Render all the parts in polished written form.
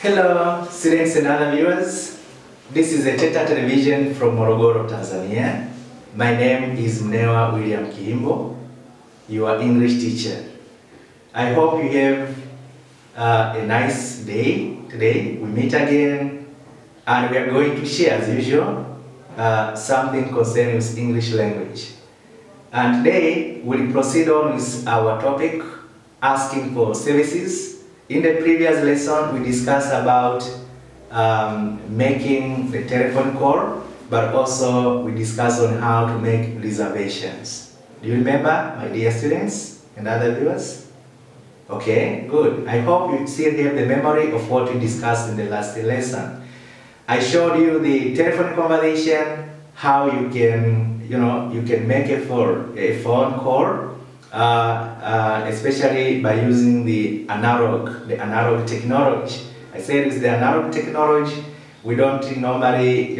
Hello, students and other viewers. This is a Teta Television from Morogoro, Tanzania. My name is Mnewa William Kiimbo, your English teacher. I hope you have a nice day today. We meet again and we are going to share, as usual, something concerning with English language. And today we'll proceed on with our topic, asking for services. In the previous lesson, we discussed about making the telephone call, but also we discussed on how to make reservations. Do you remember, my dear students and other viewers? Okay, good. I hope you still have the memory of what we discussed in the last lesson. I showed you the telephone conversation, how you can, you can make a phone call. Especially by using the analog technology. I said it's the analog technology. We don't normally,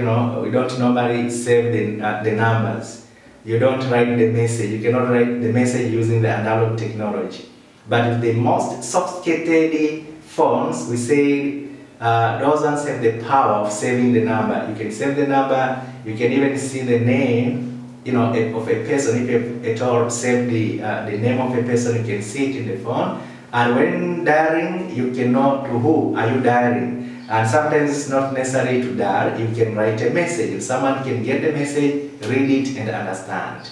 save the numbers. You don't write the message. You cannot write the message using the analog technology. But with the most sophisticated phones, we say those ones have the power of saving the number. You can save the number. You can even see the name, of a person. If you at all save the name of a person, you can see it in the phone. And when dialing, you can know to who are you dialing. And sometimes it's not necessary to dial. You can write a message. If someone can get the message, read it and understand.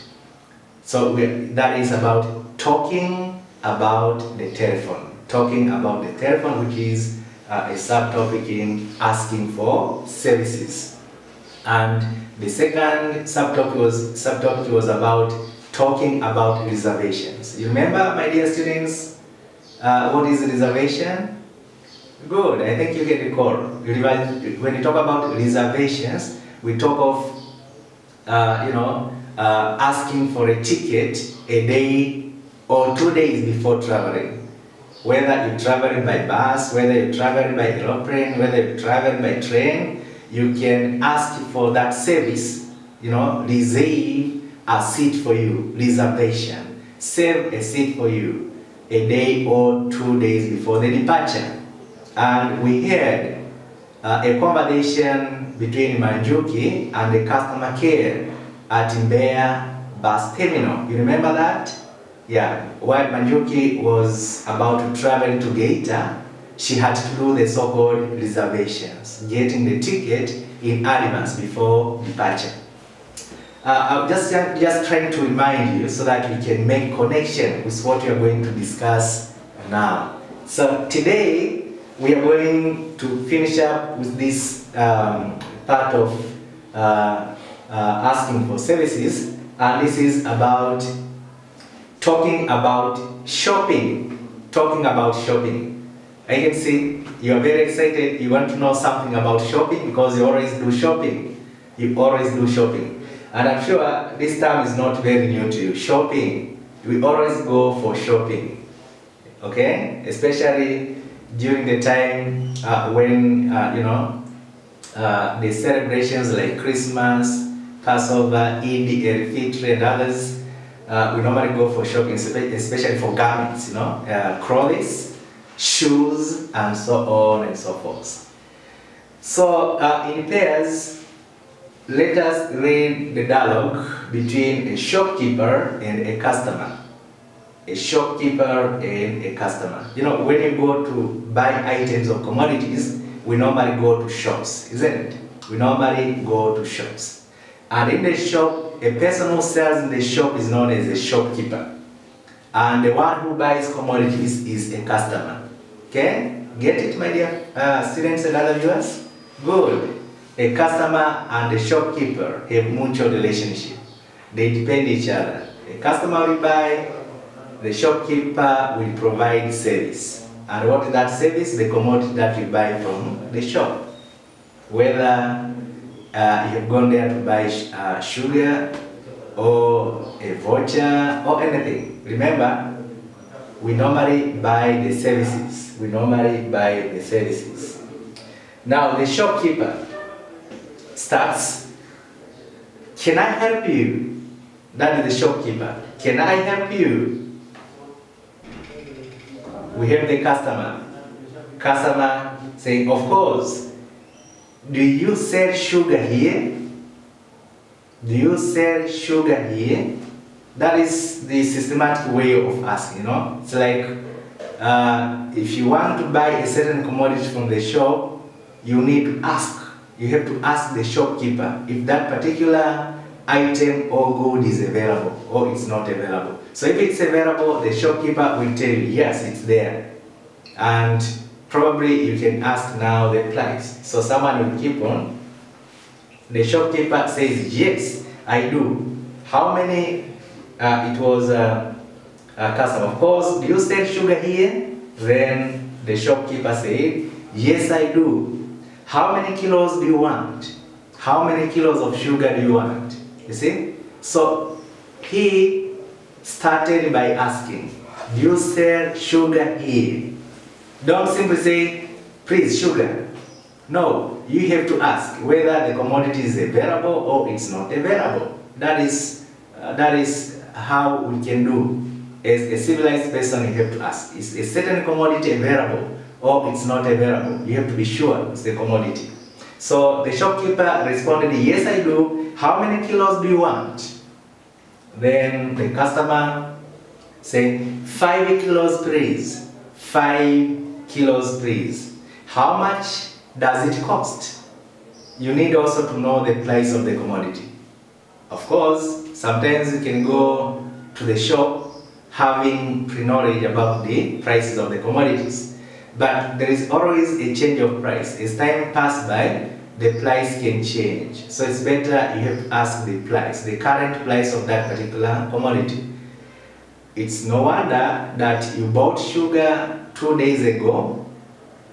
So that is about talking about the telephone. Talking about the telephone, which is a subtopic in asking for services. And the second subtopic was about talking about reservations. You remember, my dear students, what is reservation? Good, I think you can recall. When you talk about reservations, we talk of, asking for a ticket a day or 2 days before traveling. Whether you're traveling by bus, whether you're traveling by aeroplane, whether you're traveling by train, you can ask for that service, reserve a seat for you, reservation, save a seat for you a day or 2 days before the departure. And we had a conversation between Manjuki and the customer care at Mbeya bus terminal. You remember that? Yeah, while Manjuki was about to travel to Geita, she had to do the so-called reservations, getting the ticket in advance before departure. I'm just trying to remind you so that we can make connection with what we are going to discuss now. So today we are going to finish up with this part of asking for services, and this is about talking about shopping. Talking about shopping. I can see you are very excited. You want to know something about shopping because you always do shopping. You always do shopping. And I'm sure this term is not very new to you. Shopping. We always go for shopping. Okay? Especially during the time when, the celebrations like Christmas, Passover, Eid, El-Fitr, and others, we normally go for shopping, especially for garments, clothes, shoes, and so on and so forth. So in pairs, let us read the dialogue between a shopkeeper and a customer. A shopkeeper and a customer. When you go to buy items or commodities, we normally go to shops, isn't it? We normally go to shops. And in the shop, a person who sells in the shop is known as a shopkeeper. And the one who buys commodities is a customer. Okay? Get it, my dear students and other viewers? Good. A customer and a shopkeeper have mutual relationship. They depend each other. A customer will buy, the shopkeeper will provide service. And what is that service? The commodity that you buy from the shop. Whether you have gone there to buy sugar or a voucher or anything. Remember, we normally buy the services. We normally buy the services. Now the shopkeeper starts, "Can I help you?" That is the shopkeeper. "Can I help you?" We have the customer. Customer saying, of course, do you sell sugar here? Do you sell sugar here? That is the systematic way of asking, you know. It's like if you want to buy a certain commodity from the shop, you need to ask. You have to ask the shopkeeper if that particular item or good is available or it's not available. So if it's available, the shopkeeper will tell you, yes, it's there. And probably you can ask now the price. So someone will keep on. The shopkeeper says, yes, I do. How many? It was a customer. Of course, do you sell sugar here? Then the shopkeeper said, yes, I do. How many kilos do you want? How many kilos of sugar do you want? You see? So he started by asking, do you sell sugar here? Don't simply say, please, sugar. No, you have to ask whether the commodity is available or it's not available. That is how we can do. As a civilized person, you have to ask, is a certain commodity available or it's not available? You have to be sure it's the commodity. So the shopkeeper responded, yes, I do. How many kilos do you want? Then the customer said, 5 kilos, please. 5 kilos, please. How much does it cost? You need also to know the price of the commodity. Of course, sometimes you can go to the shop having pre-knowledge about the prices of the commodities. But there is always a change of price. As time passes by, the price can change. So it's better you have to ask the price, the current price of that particular commodity. It's no wonder that you bought sugar 2 days ago.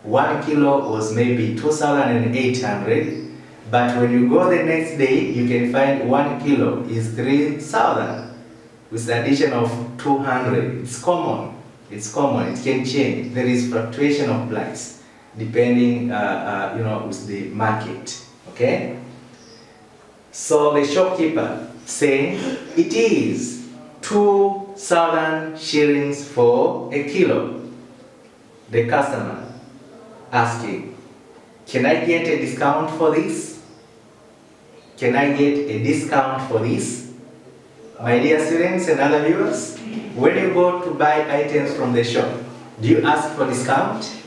1 kilo was maybe 2,800, but when you go the next day, you can find 1 kilo is 3,000 with the addition of 200. It's common. It's common. It can change. There is fluctuation of price depending, with the market. Okay. So the shopkeeper saying it is 2,000 shillings for a kilo. The customer asking, can I get a discount for this? Can I get a discount for this? My dear students and other viewers, when you go to buy items from the shop, do you ask for discount?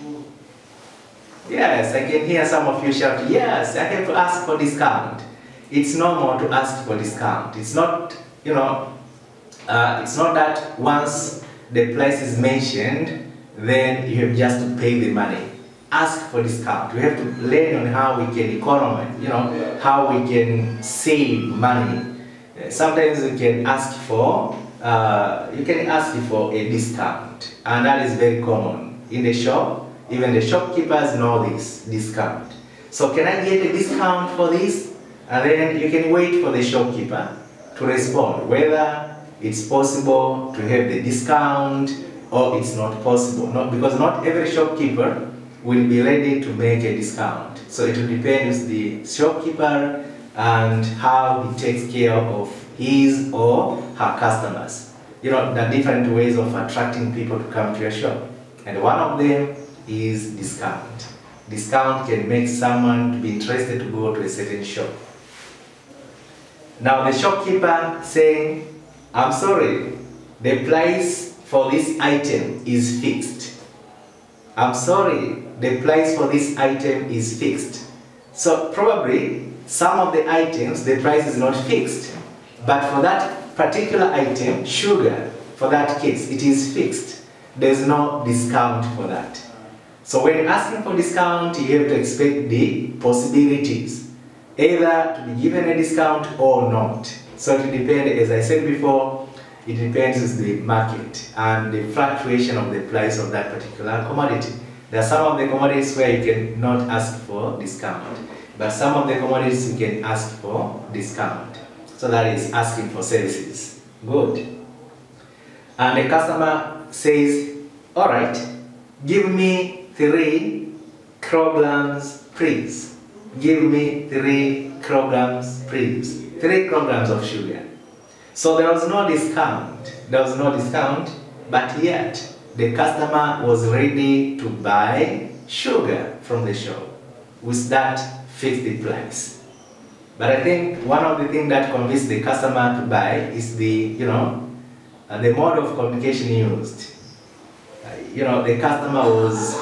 Yes, I can hear some of you shout, yes, I have to ask for discount. It's normal to ask for discount. It's not, it's not that once the price is mentioned, then you have just to pay the money. Ask for discount. We have to learn on how we can economize, how we can save money. Sometimes you can ask for a discount, and that is very common in the shop. Even the shopkeepers know this discount. So can I get a discount for this? And then you can wait for the shopkeeper to respond whether it's possible to have the discount or it's not possible. Because not every shopkeeper will be ready to make a discount. So it will depend on the shopkeeper and how he takes care of his or her customers. The different ways of attracting people to come to your shop. And one of them is discount. Discount can make someone to be interested to go to a certain shop. Now the shopkeeper saying, I'm sorry, the price for this item is fixed. I'm sorry, the price for this item is fixed. So probably some of the items, the price is not fixed. But for that particular item, sugar, for that case, it is fixed. There's no discount for that. So when asking for discount, you have to expect the possibilities, either to be given a discount or not. So it depends, as I said before, it depends on the market and the fluctuation of the price of that particular commodity. There are some of the commodities where you cannot ask for discount, but some of the commodities you can ask for discount. So that is asking for services. Good. And the customer says, all right, give me 3 kilograms, please. Give me 3 kilograms, please. 3 kilograms of sugar. So there was no discount. There was no discount, but yet the customer was ready to buy sugar from the shop. With that, fix the price. But I think one of the things that convinced the customer to buy is the mode of communication used. The customer was,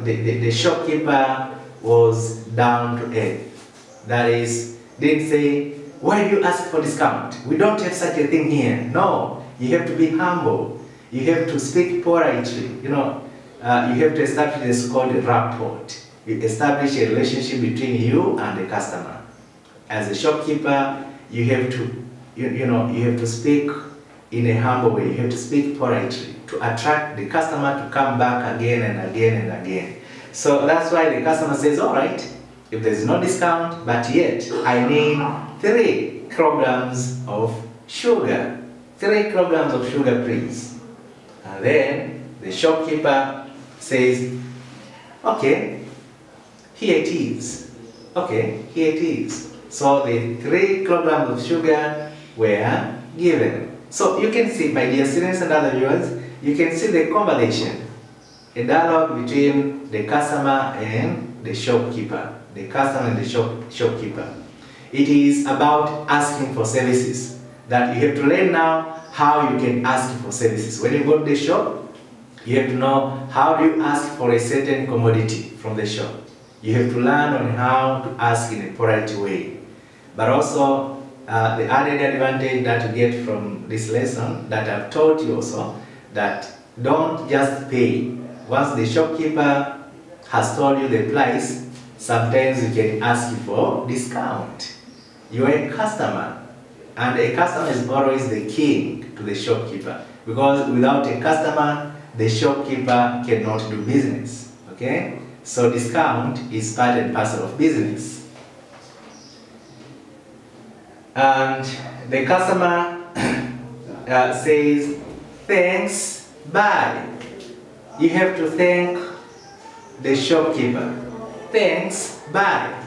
the shopkeeper was down to earth. That is, didn't say, why do you ask for discount? We don't have such a thing here. No, you have to be humble. You have to speak politely. You have to establish this called rapport. You establish a relationship between you and the customer. As a shopkeeper, you have to, you have to speak in a humble way. You have to speak politely to attract the customer to come back again and again and again. So that's why the customer says, all right, if there's no discount, but yet I need 3 kilograms of sugar. 3 kilograms of sugar, please. And then the shopkeeper says, okay, here it is. Okay, here it is. So the 3 kilograms of sugar were given. So you can see, my dear students and other viewers, you can see the conversation, a dialogue between the customer and the shopkeeper. The customer and the shopkeeper. It is about asking for services. That you have to learn now how you can ask for services. When you go to the shop, you have to know how do you ask for a certain commodity from the shop. You have to learn on how to ask in a polite way. But also, the added advantage that you get from this lesson that I've taught you also, that don't just pay. Once the shopkeeper has told you the price, sometimes you can ask for discount. You are a customer, and a customer is always the king to the shopkeeper, because without a customer, the shopkeeper cannot do business. Okay? So discount is part and parcel of business. And the customer says, thanks, bye. You have to thank the shopkeeper. Thanks, bye.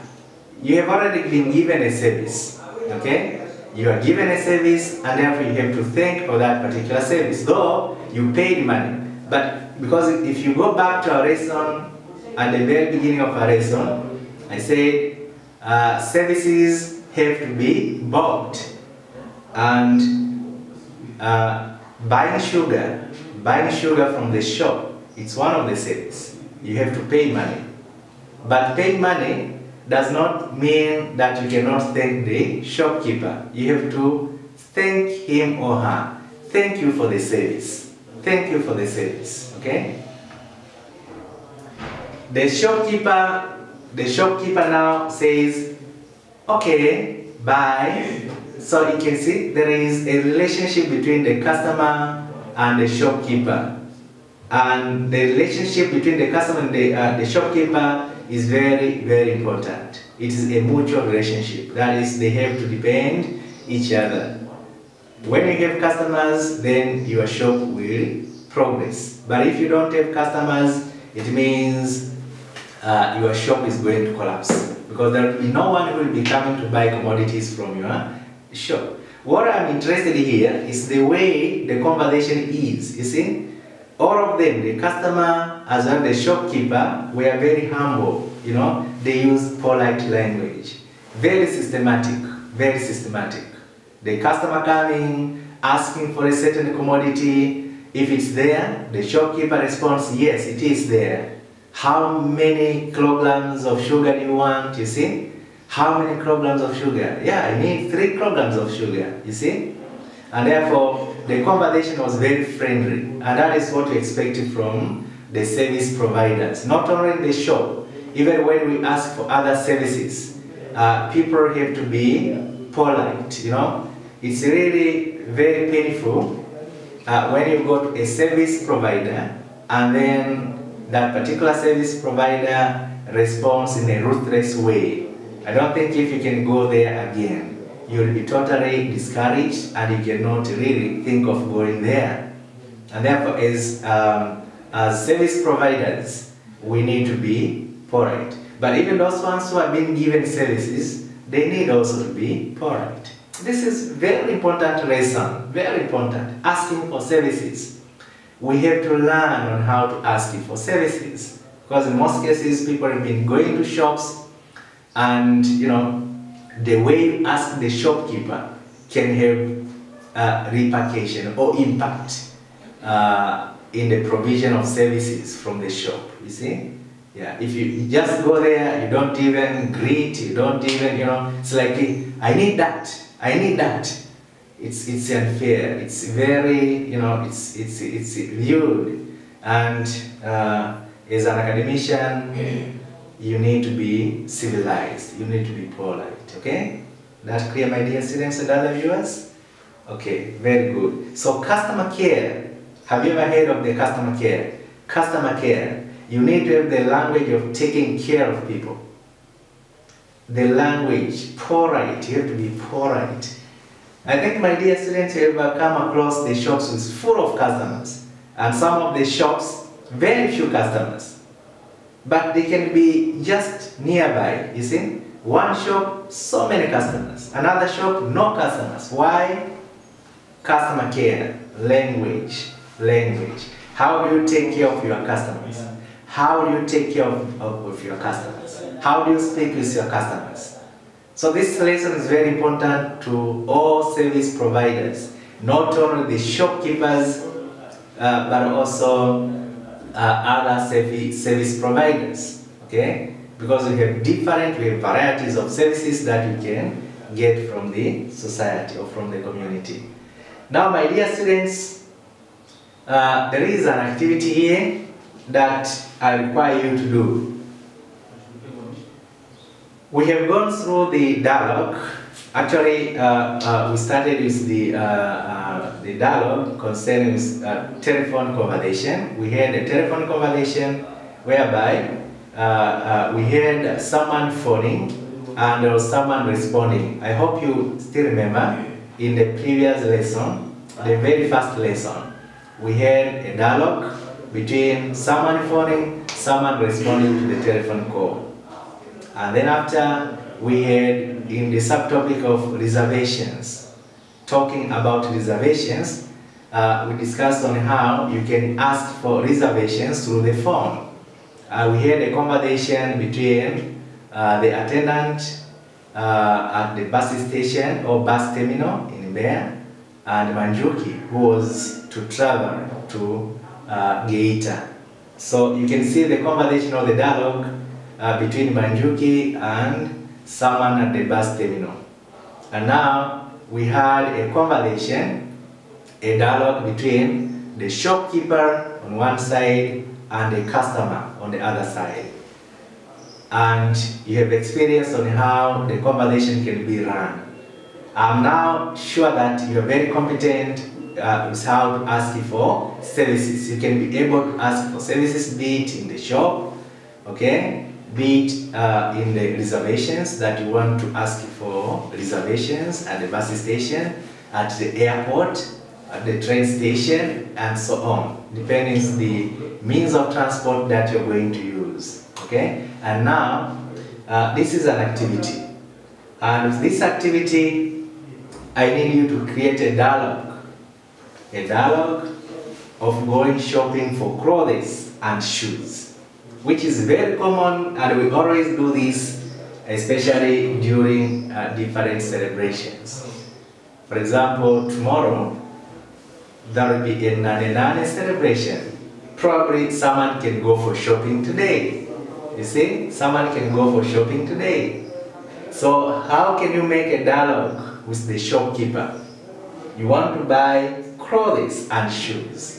You have already been given a service. Okay? You are given a service, and therefore you have to thank for that particular service. Though you paid money. But because if you go back to our lesson, at the very beginning of our lesson, I said services have to be bought. And buying sugar from the shop, it's one of the services. You have to pay money. But paying money does not mean that you cannot thank the shopkeeper. You have to thank him or her. Thank you for the service. Thank you for the service. Okay? The shopkeeper now says, okay, bye. So you can see there is a relationship between the customer and the shopkeeper. And the relationship between the customer and the shopkeeper is very, very important. It is a mutual relationship. That is, they have to depend each other. When you have customers, then your shop will progress. But if you don't have customers, it means your shop is going to collapse, because there will be no one who will be coming to buy commodities from your shop. What I'm interested in here is the way the conversation is. You see? All of them, the customer as well as the shopkeeper, were very humble. They use polite language. Very systematic, very systematic. The customer coming, asking for a certain commodity. If it's there, the shopkeeper responds, yes, it is there. How many kilograms of sugar do you want? You see? How many kilograms of sugar? Yeah, I need 3 kilograms of sugar. You see? And therefore, the conversation was very friendly. And that is what we expected from the service providers. Not only in the shop, even when we ask for other services, people have to be polite. It's really very painful when you go to a service provider and then that particular service provider responds in a ruthless way. I don't think if you can go there again, you will be totally discouraged and you cannot really think of going there. And therefore, as service providers, we need to be polite. But even those ones who have been given services, they need also to be polite. This is very important lesson, very important. Asking for services. We have to learn on how to ask for services, Because in most cases, people have been going to shops, and the way you ask the shopkeeper can have repercussion or impact in the provision of services from the shop. You see? Yeah. If you just go there, you don't even greet, you don't even, it's like, I need that, I need that. It's unfair. It's very, it's viewed, and as an academician, you need to be civilized. You need to be polite. Okay, that's clear, my dear students and other viewers. Okay, very good. So customer care. Have you ever heard of the customer care? Customer care. You need to have the language of taking care of people. The language, polite. You have to be polite. I think, my dear students, you have come across the shops with full of customers, and some of the shops, very few customers, but they can be just nearby. You see, one shop, so many customers, another shop, no customers. Why? Customer care, language. How do you take care of your customers? How do you take care of your customers? How do you speak with your customers? So this lesson is very important to all service providers, not only the shopkeepers, but also other service providers. Okay? Because we have varieties of services that you can get from the society or from the community. Now, my dear students, there is an activity here that I require you to do. We have gone through the dialogue. Actually, we started with the dialogue concerning telephone conversation. We had a telephone conversation whereby we had someone phoning and there was someone responding. I hope you still remember in the previous lesson, the very first lesson, we had a dialogue between someone phoning, someone responding to the telephone call. And then after, we had in the subtopic of reservations, talking about reservations, we discussed on how you can ask for reservations through the phone. We had a conversation between the attendant at the bus station or bus terminal in Mbeya and Manjuki, who was to travel to Geita. So you can see the conversation or the dialogue between Manjuki and someone at the bus terminal. And now we had a conversation, a dialogue between the shopkeeper on one side and the customer on the other side. And you have experience on how the conversation can be run. I'm now sure that you are very competent with how to ask for services. You can be able to ask for services, be it in the shop, okay, be it in the reservations that you want to ask for reservations at the bus station, at the airport, at the train station, and so on, depending on the means of transport that you're going to use. Okay? And now, this is an activity. And with this activity, I need you to create a dialogue. A dialogue of going shopping for clothes and shoes, which is very common, and we always do this, especially during different celebrations. For example, tomorrow, there will be a Nane celebration. Probably someone can go for shopping today. You see, someone can go for shopping today. So how can you make a dialogue with the shopkeeper? You want to buy clothes and shoes.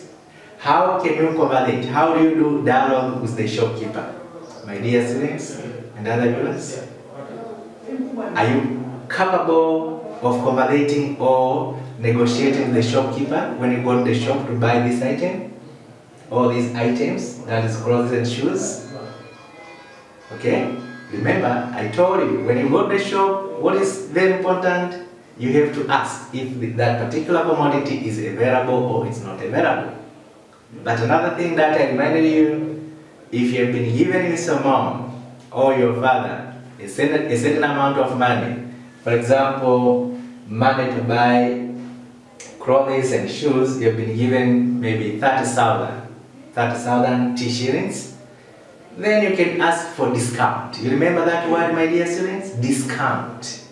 How can you conversate? How do you do dialogue with the shopkeeper? My dear students and other viewers, are you capable of conversating or negotiating with the shopkeeper when you go to the shop to buy this item? All these items, that is clothes and shoes? Okay? Remember, I told you, when you go to the shop, what is very important? You have to ask if that particular commodity is available or it's not available. But another thing that I reminded you, if you have been given with your mom or your father a certain amount of money, for example, money to buy clothes and shoes, you have been given maybe 30,000 T shillings, Then you can ask for discount. You remember that word, my dear students? Discount.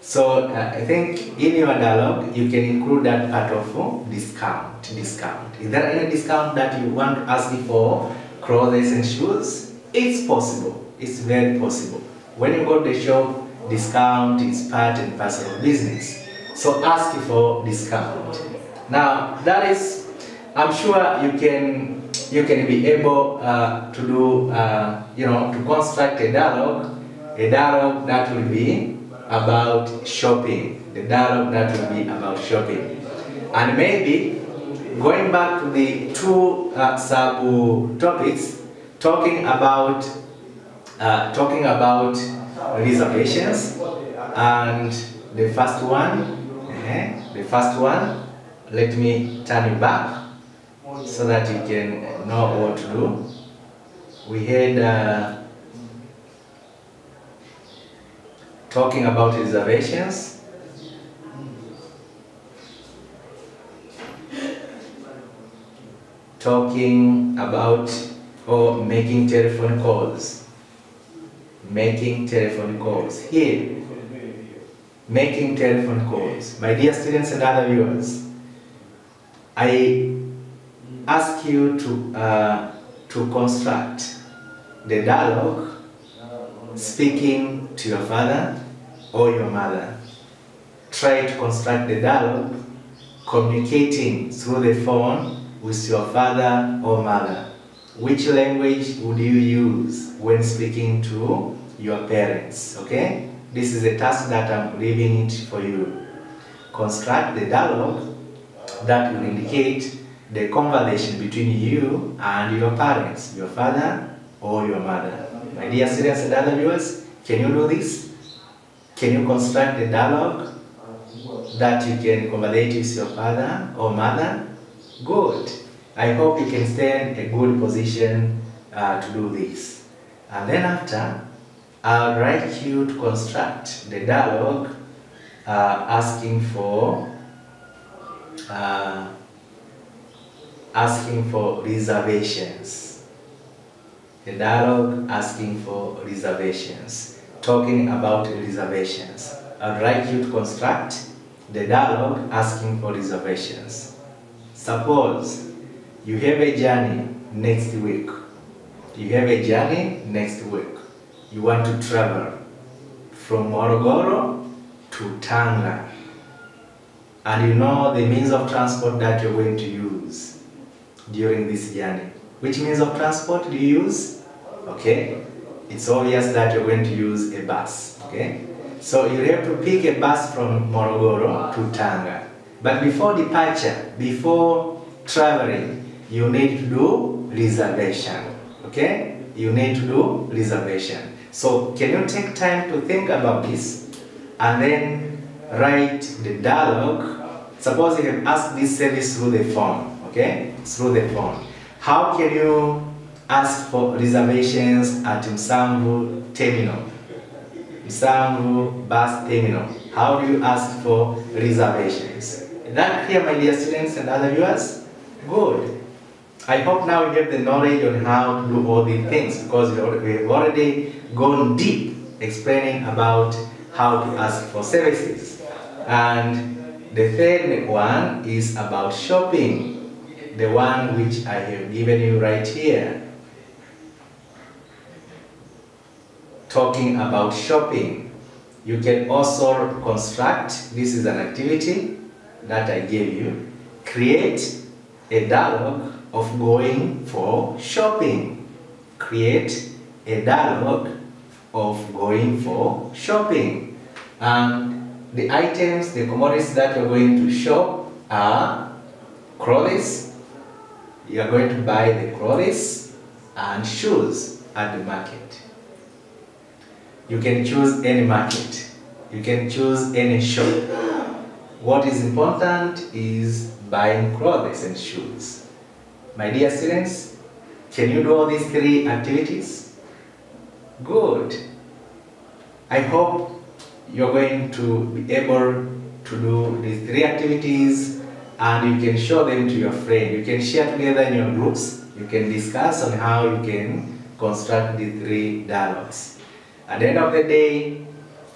So I think in your dialogue, you can include that part of discount. Discount. Is there any discount that you want to ask for clothes and shoes? It's possible. It's very possible. When you go to the shop, discount is part and parcel of business. So ask for discount. Now that is, I'm sure you can be able to do, to construct a dialogue that will be about shopping. The dialogue that will be about shopping. And maybe going back to the two sub-topics, talking about reservations, and the first one, let me turn it back so that you can know what to do. We had talking about reservations. Talking about making telephone calls. Making telephone calls. Here, making telephone calls. My dear students and other viewers, I ask you to construct the dialogue speaking to your father or your mother. Try to construct the dialogue communicating through the phone with your father or mother. Which language would you use when speaking to your parents? Okay? This is a task that I'm leaving it for you. Construct the dialogue that will indicate the conversation between you and your parents, your father or your mother. My dear students and other viewers, can you do this? Can you construct a dialogue that you can conversate with your father or mother? Good. I hope you can stay in a good position to do this. And then after, I'd like you to construct the dialogue asking for reservations. The dialogue asking for reservations. Talking about reservations. I'd like you to construct the dialogue asking for reservations. Suppose you have a journey next week. You have a journey next week. You want to travel from Morogoro to Tanga. And you know the means of transport that you're going to use during this journey. Which means of transport do you use? Okay, it's obvious that you're going to use a bus. Okay, so you have to pick a bus from Morogoro to Tanga. But before departure, before traveling, you need to do reservation. Okay, you need to do reservation. So can you take time to think about this and then write the dialogue? Suppose you have asked this service through the phone. Okay, through the phone. How can you ask for reservations at Msamvu Terminal? Msamvu Bus Terminal. How do you ask for reservations? Is that clear, my dear students and other viewers? Good. I hope now you have the knowledge on how to do all these things, because we've already gone deep explaining about how to ask for services. And the third one is about shopping. The one which I have given you right here. Talking about shopping. You can also construct, this is an activity that I gave you. Create a dialogue of going for shopping. Create a dialogue of going for shopping. And the items, the commodities that you're going to shop are clothes. You are going to buy the clothes and shoes at the market. You can choose any market. You can choose any shop. What is important is buying clothes and shoes. My dear students, can you do all these three activities? Good. I hope you're going to be able to do these three activities, and you can show them to your friend. You can share together in your groups. You can discuss on how you can construct the 3 dialogues. At the end of the day,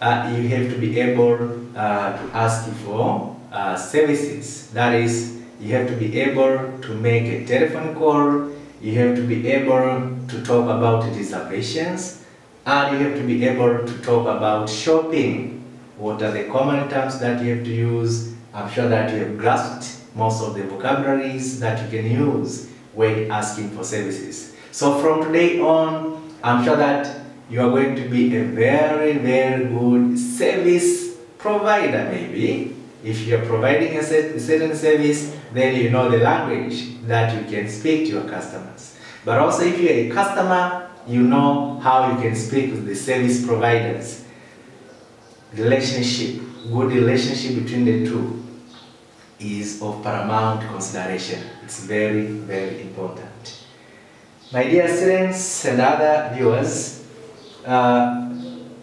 you have to be able to ask for services. That is, you have to be able to make a telephone call, you have to be able to talk about reservations, and you have to be able to talk about shopping. What are the common terms that you have to use? I'm sure that you have grasped most of the vocabularies that you can use when asking for services. So from today on, I'm sure that you are going to be a very, very good service provider maybe. If you're providing a certain service, then you know the language that you can speak to your customers. But also if you're a customer, you know how you can speak with the service providers. Relationship, good relationship between the two is of paramount consideration. It's very, very important. My dear students and other viewers,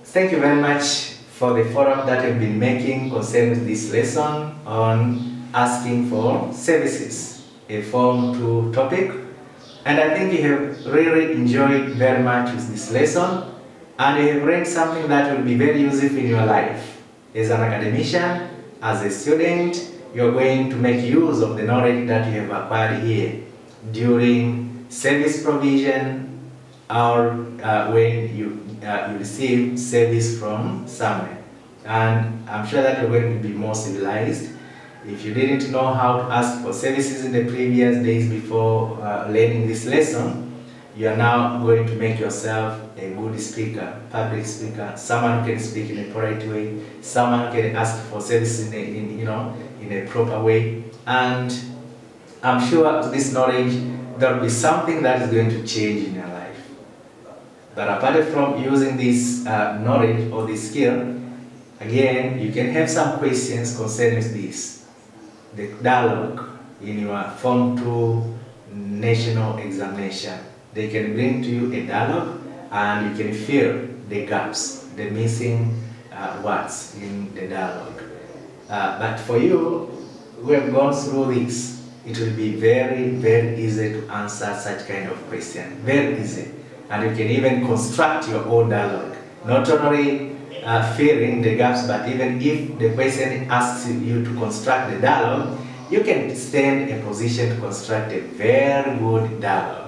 thank you very much for the forum that I've been making concerning this lesson on asking for services, a Form 2 topic. And I think you have really enjoyed very much with this lesson, and you have learned something that will be very useful in your life. As an academician, as a student, you're going to make use of the knowledge that you have acquired here during service provision or when you receive service from somewhere. And I'm sure that you're going to be more civilized. If you didn't know how to ask for services in the previous days before learning this lesson, you are now going to make yourself a good speaker, public speaker, someone who can speak in a polite way, someone who can ask for services in a proper way. And I'm sure with this knowledge, there will be something that is going to change in your life. But apart from using this knowledge or this skill, again, you can have some questions concerning this, the dialogue in your Form 2 national examination. They can bring to you a dialogue and you can fill the gaps, the missing words in the dialogue. But for you who have gone through this, it will be very, very easy to answer such kind of question. Very easy. And you can even construct your own dialogue. Not only filling the gaps, but even if the question asks you to construct the dialogue, you can stand in a position to construct a very good dialogue.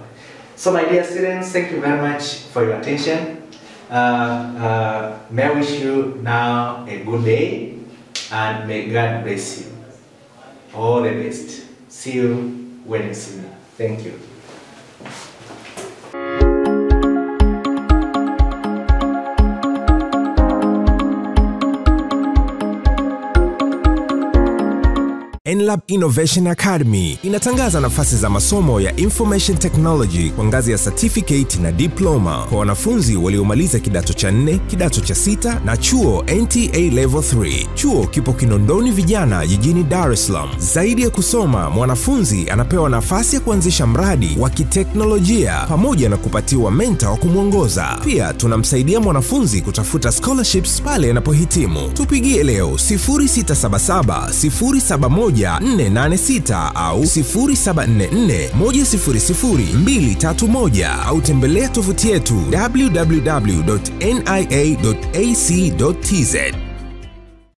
So my dear students, thank you very much for your attention. May I wish you now a good day, and may God bless you. All the best. See you when you see me. Thank you. NLab Innovation Academy inatangaza nafasi za masomo ya Information Technology kwa ngazi ya certificate na diploma kwa wanafunzi waliomaliza kidato cha 4, kidato cha 6 na chuo NTA Level 3. Chuo kipo Kinondoni Vijana jijini Dar es Salaam. Zaidi ya kusoma, mwanafunzi anapewa nafasi ya kuanzisha mradi wa kiteknolojia pamoja na kupatiwa mentor wa kumwongoza. Pia tunamsaidia mwanafunzi kutafuta scholarships pale anapohitimu. Tupigie leo 0677 071 486 au 0744100231 au tembelea tovuti yetu www.nia.ac.tz.